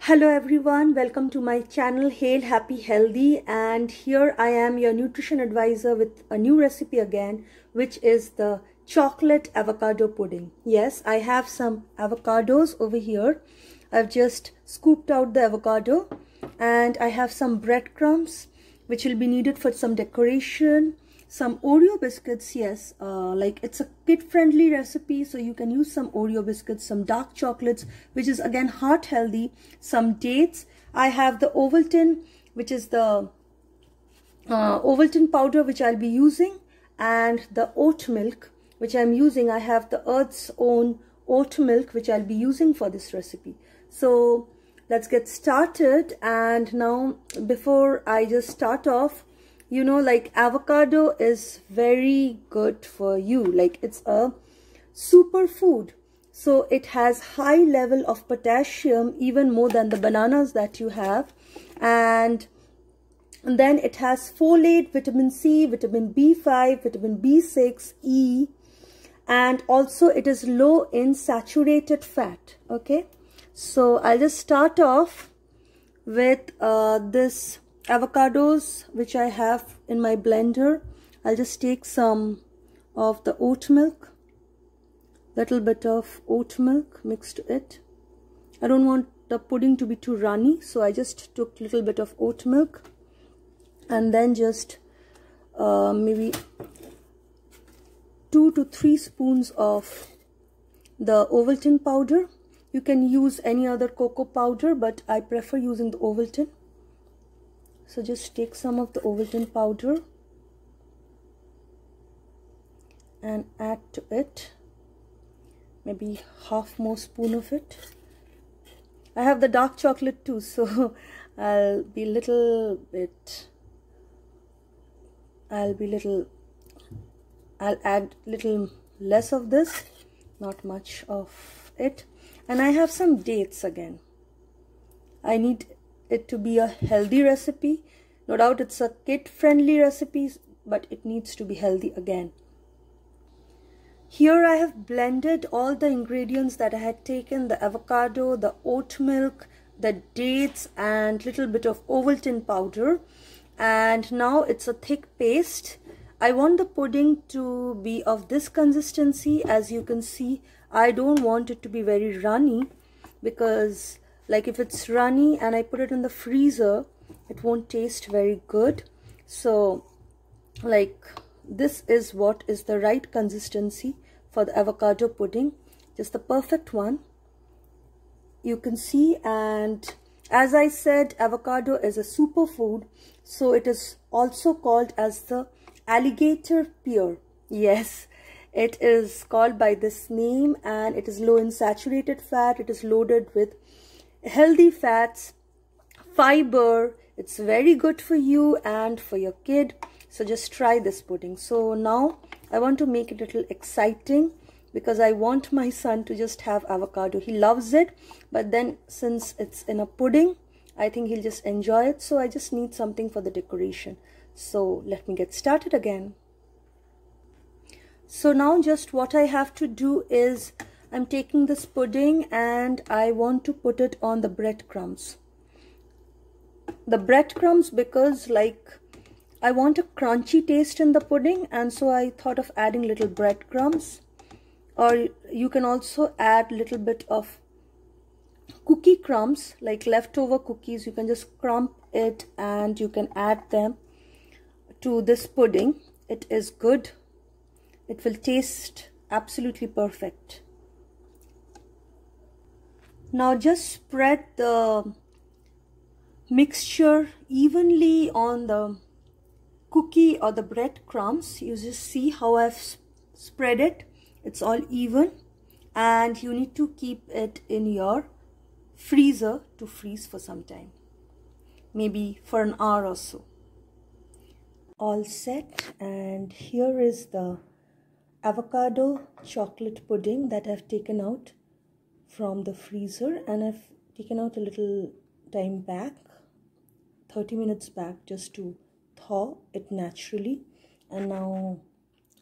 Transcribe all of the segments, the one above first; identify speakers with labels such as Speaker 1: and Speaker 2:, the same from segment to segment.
Speaker 1: Hello everyone, welcome to my channel Hail Happy Healthy, and here I am, your nutrition advisor, with a new recipe again, which is the chocolate avocado pudding. Yes, I have some avocados over here. I've just scooped out the avocado, and I have some breadcrumbs which will be needed for some decoration. Some Oreo biscuits, yes, like it's a kid-friendly recipe, so you can use some Oreo biscuits, some dark chocolates, which is again heart healthy, some dates. I have the Ovaltine, which is the Ovaltine powder, which I'll be using, and the oat milk, which I'm using. I have the Earth's Own oat milk, which I'll be using for this recipe. So let's get started. And now, before I just start off, you know, like avocado is very good for you. Like it's a superfood. So it has high level of potassium, even more than the bananas that you have. And then it has folate, vitamin C, vitamin B5, vitamin B6, E. And also it is low in saturated fat. Okay. So I'll just start off with this avocados which I have in my blender. I'll just take some of the oat milk, little bit of oat milk mixed to it. I don't want the pudding to be too runny, so I just took a little bit of oat milk, and then just maybe 2 to 3 spoons of the Ovaltine powder. You can use any other cocoa powder, but I prefer using the Ovaltine. So just take some of the Ovaltine powder and add to it maybe half more spoon of it. I have the dark chocolate too, so I'll add little less of this, not much of it. And I have some dates again. I need it to be a healthy recipe. No doubt it's a kid-friendly recipe, but it needs to be healthy again. Here I have blended all the ingredients that I had taken: the avocado, the oat milk, the dates, and little bit of Ovaltine powder. And now it's a thick paste. I want the pudding to be of this consistency. As you can see, I don't want it to be very runny, because like if it's runny and I put it in the freezer, it won't taste very good. So like this is what is the right consistency for the avocado pudding, just the perfect one, you can see. And as I said, avocado is a superfood, so it is also called as the alligator pear. Yes, it is called by this name, and it is low in saturated fat. It is loaded with healthy fats, fiber. It's very good for you and for your kid. So just try this pudding. So now I want to make it a little exciting, because I want my son to just have avocado. He loves it, but then since it's in a pudding, I think he'll just enjoy it. So I just need something for the decoration. So let me get started again. So now just what I have to do is, I'm taking this pudding and I want to put it on the breadcrumbs. The breadcrumbs, because like I want a crunchy taste in the pudding, and so I thought of adding little breadcrumbs. Or you can also add little bit of cookie crumbs, like leftover cookies. You can just crumb it and you can add them to this pudding. It is good. It will taste absolutely perfect. Now just spread the mixture evenly on the cookie or the breadcrumbs. You just see how I've spread it. It's all even, and you need to keep it in your freezer to freeze for some time, maybe for an hour or so. All set, and here is the avocado chocolate pudding that I've taken out from the freezer, and I've taken out a little time back, 30 minutes back, just to thaw it naturally. And now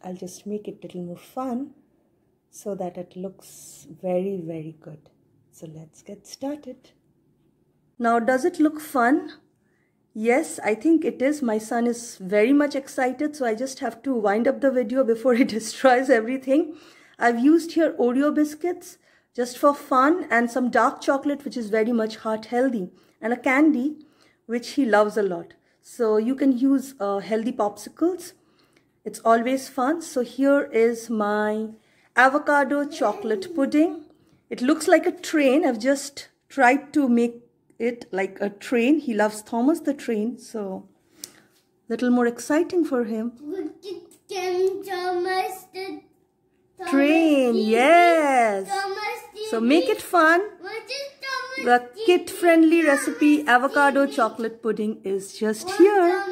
Speaker 1: I'll just make it a little more fun so that it looks very, very good. So let's get started. Now, does it look fun? Yes, I think it is. My son is very much excited, so I just have to wind up the video before he destroys everything. I've used here Oreo biscuits just for fun, and some dark chocolate, which is very much heart healthy, and a candy which he loves a lot. So you can use healthy popsicles. It's always fun. So here is my avocado chocolate pudding. It looks like a train. I've just tried to make it like a train. He loves Thomas the train, so little more exciting for him.
Speaker 2: Thomas the
Speaker 1: train, yes. So make it fun. The kid-friendly recipe avocado chocolate pudding is just here.